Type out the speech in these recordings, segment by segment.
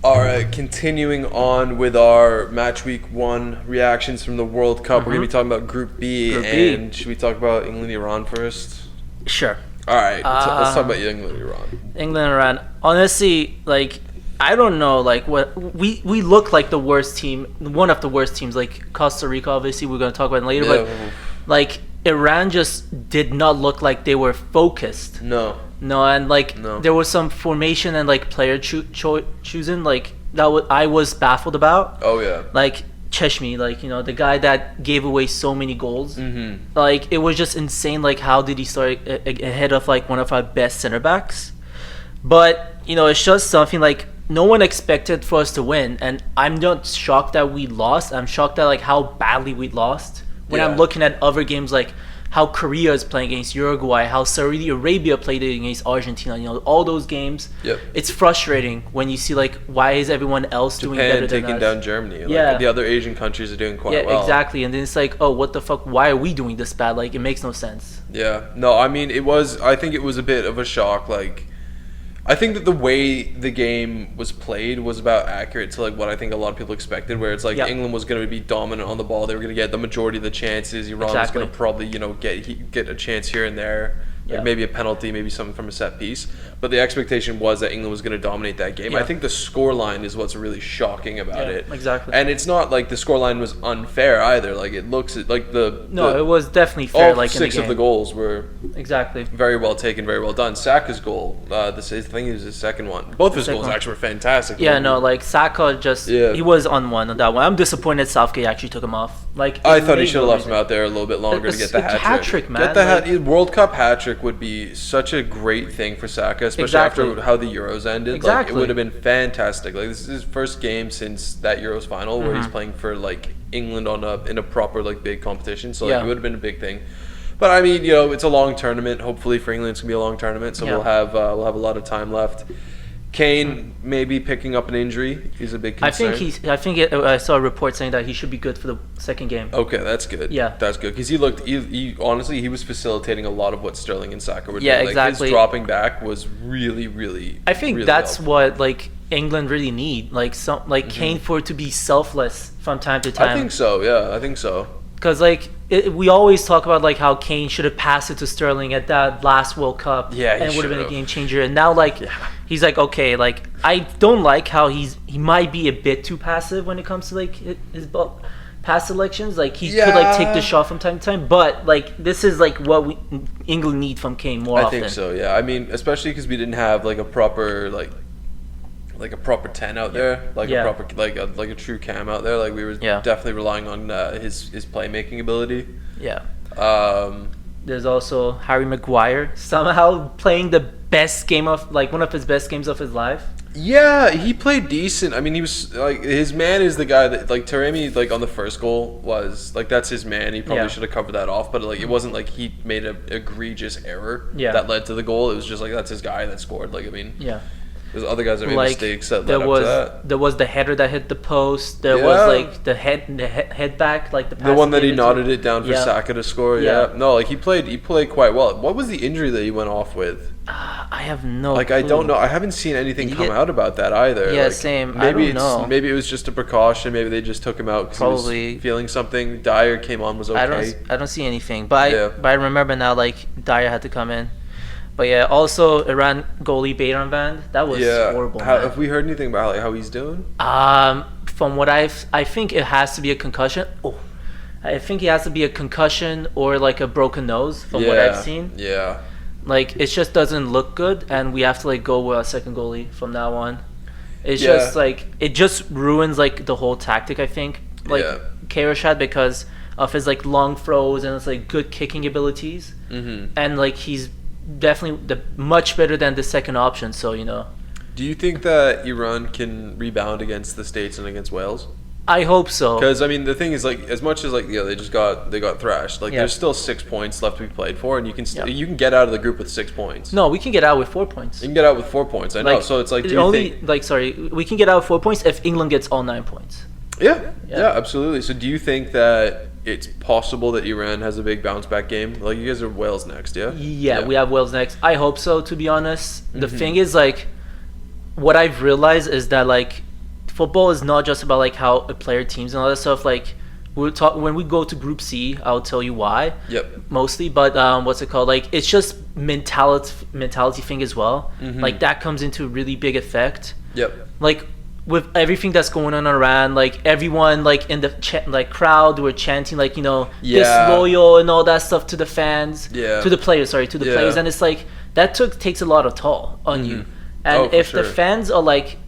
All right, continuing on with our match week 1 reactions from the World Cup. We're going to be talking about Group B. And should we talk about England-Iran first? Sure. All right, let's talk about England-Iran. England-Iran. Honestly, like, I don't know, like, what we look like the worst team, one of the worst teams, like Costa Rica, obviously, we're going to talk about it later, but, like, Iran just did not look like they were focused. No, and like there was some formation and like player choosing like that I was baffled about. Oh yeah. Like Cheshmi, like, you know, the guy that gave away so many goals. Like, it was just insane. Like, how did he start ahead of like one of our best center backs? But, you know, it's just something like no one expected for us to win, and I'm not shocked that we lost. I'm shocked at like how badly we lost. When I'm looking at other games, like how Korea is playing against Uruguay, how Saudi Arabia played against Argentina, you know, all those games. It's frustrating when you see like, why is everyone else doing better than us? Japan taking down Germany. Like, the other Asian countries are doing quite well. Yeah, exactly. And then it's like, oh, what the fuck? Why are we doing this bad? Like, it makes no sense. Yeah. No, I mean, I think it was a bit of a shock. Like, I think that the way the game was played was about accurate to like what I think a lot of people expected, where it's like England was going to be dominant on the ball. They were going to get the majority of the chances. Iran was going to probably, you know, get a chance here and there. Like maybe a penalty, maybe something from a set piece. But the expectation was that England was going to dominate that game. I think the scoreline is what's really shocking about it. Exactly. And it's not like the scoreline was unfair either. Like, it looks like it was definitely fair. All like 6 of the goals were very well taken, very well done. Saka's goal, I think it was his second one. Both of his goals actually were fantastic. Yeah, no, like Saka just he was on that one. I'm disappointed Southgate actually took him off. Like, I thought he should have left him out there a little bit longer to get the hat trick. Man. Get the World Cup hat trick would be such a great thing for Saka, especially after how the Euros ended. Like, it would have been fantastic. Like, this is his first game since that Euros final where he's playing for like England in a proper like big competition. So like, it would have been a big thing. But I mean, you know, it's a long tournament. Hopefully for England, it's gonna be a long tournament. So we'll have a lot of time left. Kane maybe picking up an injury. He's a big concern. I saw a report saying that he should be good for the second game. Okay, that's good. Yeah, that's good because he honestly was facilitating a a lot of Sterling and Saka were doing. Yeah, exactly. His dropping back was really. I think really that's helpful. what like England really need, like Kane for it to be selfless from time to time. I think so. Yeah, I think so. Because like we always talk about like how Kane should have passed it to Sterling at that last World Cup, and it would have been a game changer. And now like he's like, okay, like I don't like how he might be a bit too passive when it comes to like his pass selections. Like he could like take the shot from time to time, but like this is like what England need from Kane more often. I think so. Yeah, I mean, especially because we didn't have like a proper like a proper 10 out there, like a proper like a true cam out there. Like we were definitely relying on his playmaking ability. Yeah. There's also Harry Maguire somehow playing the best game of like one of his best games of his life. Yeah, he played decent. I mean, he was like his man is the guy that like Taremi like on the first goal was like that's his man. He probably should have covered that off, but like it wasn't like he made an egregious error that led to the goal. It was just like that's his guy that scored. Like I mean, there's other guys that made mistakes that led up to that. There was the header that hit the post. There was like the head back, like the one that he nodded it down for Saka to score. No, like he played quite well. What was the injury that he went off with? I have no clue. I don't know. I haven't seen anything come out about that either. Yeah, like, same. Maybe I don't know. Maybe it was just a precaution. Maybe they just took him out because he was feeling something. Dyer came on, was okay. I don't see anything, but I remember now like Dyer had to come in. But yeah, also Iran goalie Bayram Van, that was horrible. Have we heard anything about like how he's doing? From what I think it has to be a concussion. I think it has to be a concussion or like a broken nose from what I've seen. Yeah. Like it just doesn't look good, and we have to like go with a second goalie from now on. It's just like it just ruins like the whole tactic. I think like Karish had because of his like long throws and his like good kicking abilities, and like he's definitely much better than the second option. So you know. Do you think that Iran can rebound against the States and against Wales? I hope so. Because I mean, the thing is, like, as much as like they got thrashed. Like, there's still 6 points left to be played for, and you can you can get out of the group with 6 points. No, we can get out with 4 points. You can get out with 4 points. I know. Like, so it's like we can get out with 4 points if England gets all 9 points. Yeah, absolutely. So do you think that it's possible that Iran has a big bounce back game? Like, you guys are Wales next, yeah? Yeah, we have Wales next. I hope so. To be honest, the thing is like, what I've realized is that like football is not just about like how a player teams and all that stuff. Like we'll talk when we go to Group C. I'll tell you why. Yep. Mostly, but what's it called? Like it's just mentality thing as well. Like that comes into really big effect. Yep. Like with everything that's going on around, like everyone like in the crowd were chanting like disloyal and all that stuff to the fans, to the players, players, and it's like that takes a lot of toll on you. And if the fans are like,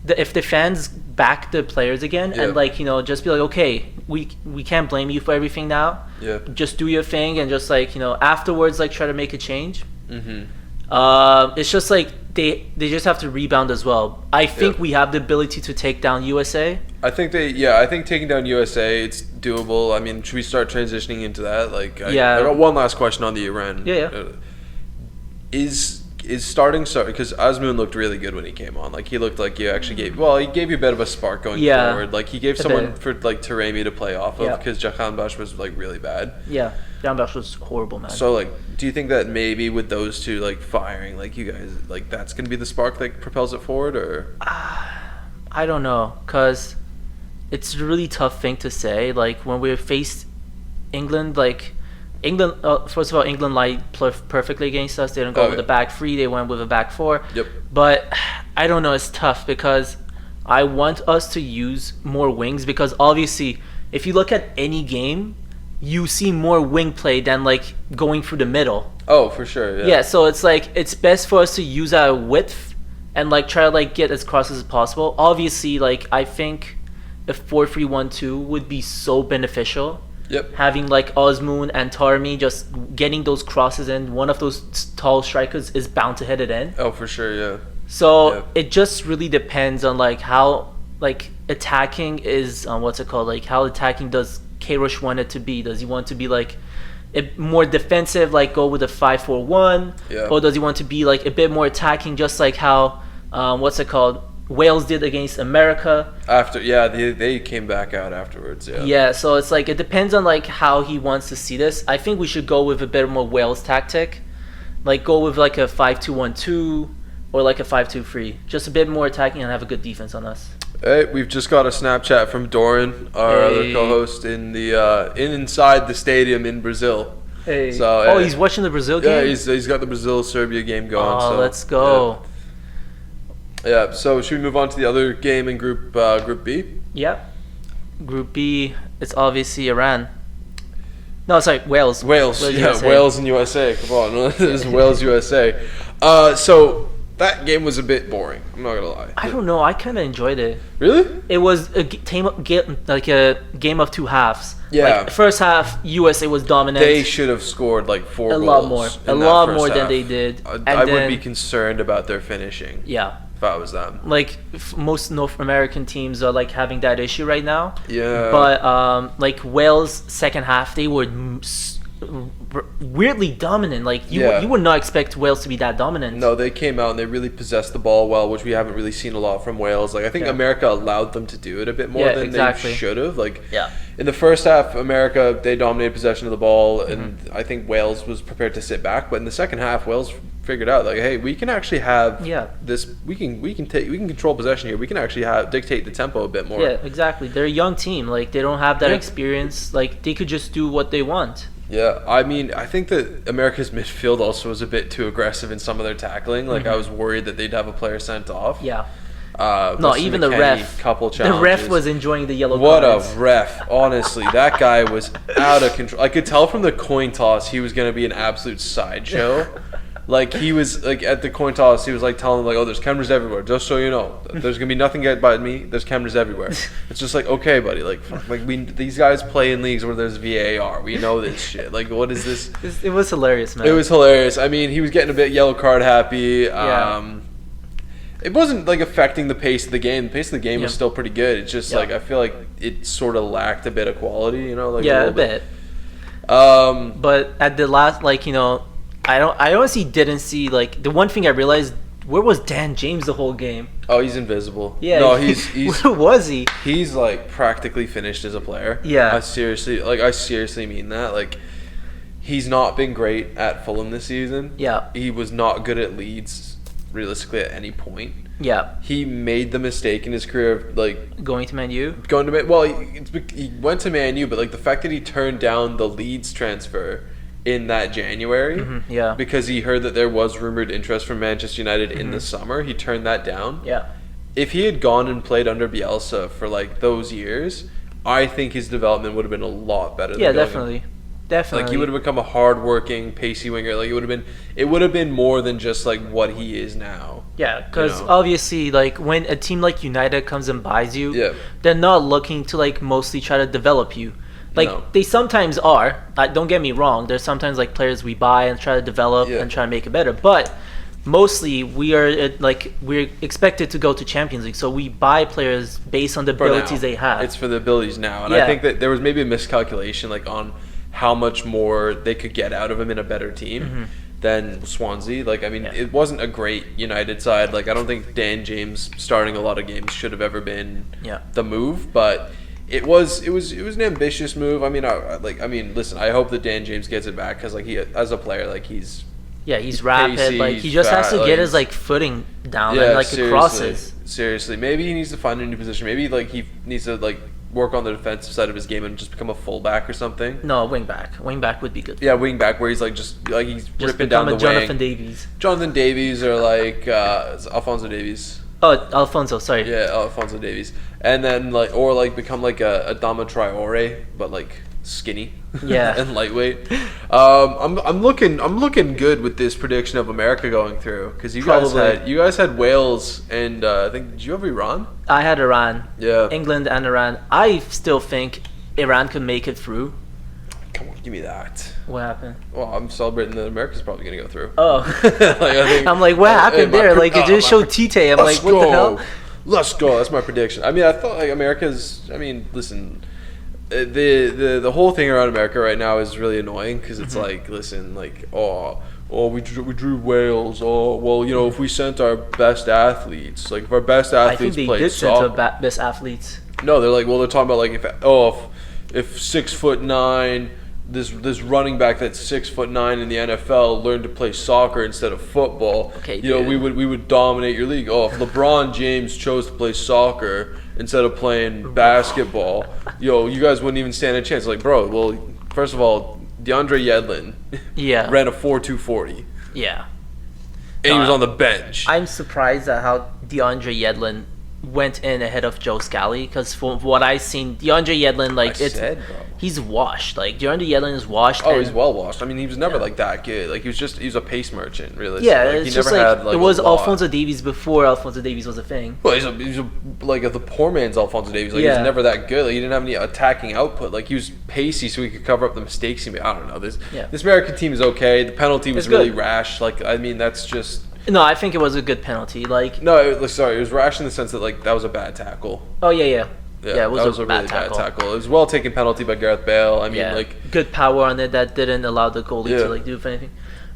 if the fans back the players again and like just be like, okay, we can't blame you for everything now. Yeah. Just do your thing and just like afterwards like try to make a change. It's just like they just have to rebound as well. I think we have the ability to take down USA. I think taking down USA, it's doable. I mean, should we start transitioning into that? Like, I got one last question on the Iran. Is starting because Azmoun looked really good when he came on. Like he looked like he actually gave you a bit of a spark going forward. Like he gave someone for like Taremi to play off of because Jahanbash was like really bad. Yeah, Jahanbash was horrible, man. So like, do you think that maybe with those two like firing, like you guys, like that's gonna be the spark that propels it forward, or? I don't know, cause it's a really tough thing to say. Like when we faced England, like. England, first of all, England lied perfectly against us. They didn't go with a back three. They went with a back four. Yep. But I don't know. It's tough because I want us to use more wings because obviously, if you look at any game, you see more wing play than like going through the middle. Oh, for sure. Yeah. Yeah. So it's like it's best for us to use our width and like try to like get as cross as possible. Obviously, like I think a 4-3-1-2 would be so beneficial. Yep. Having like Azmoun and Taremi just getting those crosses in, one of those tall strikers is bound to hit it in. Oh, for sure, yeah. So it just really depends on like how like attacking is like how attacking does Queiroz want it to be? Does he want to be like more defensive, like go with a 5-4-1, or does he want to be like a bit more attacking, just like how Wales did against America. After they came back out afterwards. Yeah, so it's like it depends on like how he wants to see this. I think we should go with a bit more Wales tactic, like go with like a 5-2-1-2 or like a 5-2-3, just a bit more attacking and have a good defense on us. Hey, we've just got a Snapchat from Doran, our other co-host in the inside the stadium in Brazil. Hey. So he's watching the Brazil game. Yeah, he's got the Brazil-Serbia game going. Oh, let's go. Yeah, so should we move on to the other game in Group B? Yeah. Group B, it's obviously Iran. No, sorry, Wales. Wales and USA. Come on, this is Wales, USA. So that game was a bit boring. I'm not gonna lie. I don't know. I kind of enjoyed it. Really? It was a game of two halves. Yeah. Like the first half, USA was dominant. They should have scored like a lot more than they did. I would be concerned about their finishing. Yeah. If I was them. Like most North American teams are like having that issue right now. Yeah. But like Wales second half, they were weirdly dominant. Like you would not expect Wales to be that dominant. No, they came out and they really possessed the ball well, which we haven't really seen a lot from Wales. Like I think America allowed them to do it a bit more than they should have. Like in the first half, America, they dominated possession of the ball, and I think Wales was prepared to sit back. But in the second half, Wales figured out like, hey, we can actually have this. We can control possession here. We can actually dictate the tempo a bit more. Yeah, exactly. They're a young team. Like they don't have that experience. Like they could just do what they want. Yeah, I mean, I think that America's midfield also was a bit too aggressive in some of their tackling. Like I was worried that they'd have a player sent off. Yeah. No, even the ref. The ref was enjoying the yellow cards. What a ref! Honestly, that guy was out of control. I could tell from the coin toss he was going to be an absolute sideshow. Like he was like at the coin toss, he was like telling them like, "Oh, there's cameras everywhere. Just so you know, there's gonna be nothing by me. There's cameras everywhere." It's just like, okay, buddy. Like these guys play in leagues where there's VAR. We know this shit. Like, what is this? It was hilarious, man. It was hilarious. I mean, he was getting a bit yellow card happy. It wasn't like affecting the pace of the game. The pace of the game was still pretty good. It's just like I feel like it sort of lacked a bit of quality. You know, like a bit. But at the last, like I honestly didn't see like the one thing I realized. Where was Dan James the whole game? Oh, he's invisible. Yeah. No, he's where was he? He's like practically finished as a player. Yeah. I seriously mean that. Like, he's not been great at Fulham this season. Yeah. He was not good at Leeds, realistically, at any point. Yeah. He made the mistake in his career of like Going to Man U. going to well, he went to Man U, but like the fact that he turned down the Leeds transfer in that January, Yeah. because he heard that there was rumored interest from Manchester United in the summer, he turned that down. Yeah. If he had gone and played under Bielsa for like those years, I think his development would have been a lot better. Yeah, than going definitely. Definitely. Like he would have become a hard-working, pacey winger. Like it would have been more than just like what he is now. Yeah, because obviously, like when a team like United comes and buys you, Yeah. they're not looking to like mostly try to develop you. Like No. they sometimes are. Don't get me wrong. There's sometimes like players we buy and try to develop and try to make it better. But mostly we're expected to go to Champions League, so we buy players based on the abilities they have. It's for the abilities now, and I think that there was maybe a miscalculation like on how much more they could get out of him in a better team than Swansea. Like, I mean, it wasn't a great United side. Like, I don't think Dan James starting a lot of games should have ever been the move, but it was an ambitious move. I mean, listen, I hope that Dan James gets it back because like he as a player, like he's rapid. pacey, Like he just has to get his like footing down and like the crosses. Seriously, maybe he needs to find a new position. Maybe like he needs to like work on the defensive side of his game and just become a fullback or something. No, wing back. Wing back would be good. Yeah, wing back where he's like just ripping down the Jonathan wing. Jonathan Davies or like Alphonso Davies. Oh, Alfonso, sorry. Yeah, Alphonso Davies. And then like become like a Adama Traore, but like skinny. Yeah. And lightweight. I'm looking good with this prediction of America going through because you guys had Wales and I think did you have Iran? I had Iran. Yeah. England and Iran. I still think Iran could make it through. Come on, give me that. What happened? Well, I'm celebrating that America's probably gonna go through. Oh. I'm like, what happened there? Like it just showed Tite. I'm like, what the hell? Let's go. That's my prediction. I mean, I thought like America's. I mean, listen. The whole thing around America right now is really annoying because it's like, listen, like, we drew Wales. Oh, well, you know, if we sent our best athletes, like if our best athletes I think played they did soccer, send our best athletes. No, they're like, well, they're talking about like if 6'9", this running back that's 6'9" in the NFL learned to play soccer instead of football. Okay, you know, we would dominate your league. Oh, if LeBron James chose to play soccer instead of playing basketball, you guys wouldn't even stand a chance. Like, bro, well, first of all, DeAndre Yedlin ran a 4.240. Yeah. And he was on the bench. I'm surprised at how DeAndre Yedlin went in ahead of Joe Scally because from what I've seen, DeAndre Yedlin, he's washed. Like DeAndre Yedlin is washed. Oh, he's well washed. I mean, he was never like that good. Like he was a pace merchant, really. Yeah, like, it's just like it was Alphonso Davies before Alphonso Davies was a thing. Well, he's like the poor man's Alphonso Davies. Like he was never that good. Like he didn't have any attacking output. Like he was pacey, so he could cover up the mistakes he made. I don't know. This American team is okay. The penalty was really rash. Like I mean, that's just. No, I think it was a good penalty. Like no, it was rash in the sense that like that was a bad tackle. Oh yeah, it was a really bad tackle. It was well taken penalty by Gareth Bale. I mean, like good power on it that didn't allow the goalie to like do anything.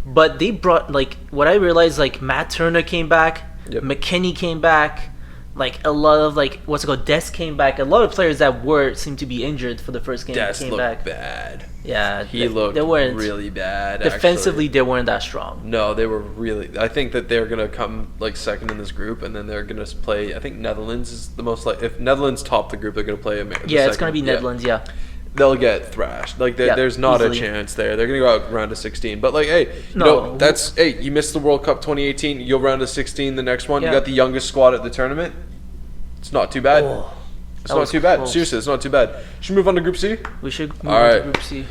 But they brought like what I realized like Matt Turner came back, McKinney came back, like a lot of like Des came back. A lot of players that seemed to be injured for the first game came back. Bad. Yeah, he looked really bad. Defensively, they weren't that strong. No, they were really. I think that they're gonna come like second in this group, and then they're gonna play. I think Netherlands is the most like. If Netherlands top the group, they're gonna play America. Yeah, it's gonna be Netherlands. Yeah. They'll get thrashed. Like there's not easily a chance there. They're gonna go out round of 16. But like, hey, you missed the World Cup 2018. You'll round of 16 the next one. Yeah. You got the youngest squad at the tournament. It's not too bad. It's not too bad. Seriously, it's not too bad. Should we move on to Group C? We should move on to Group C.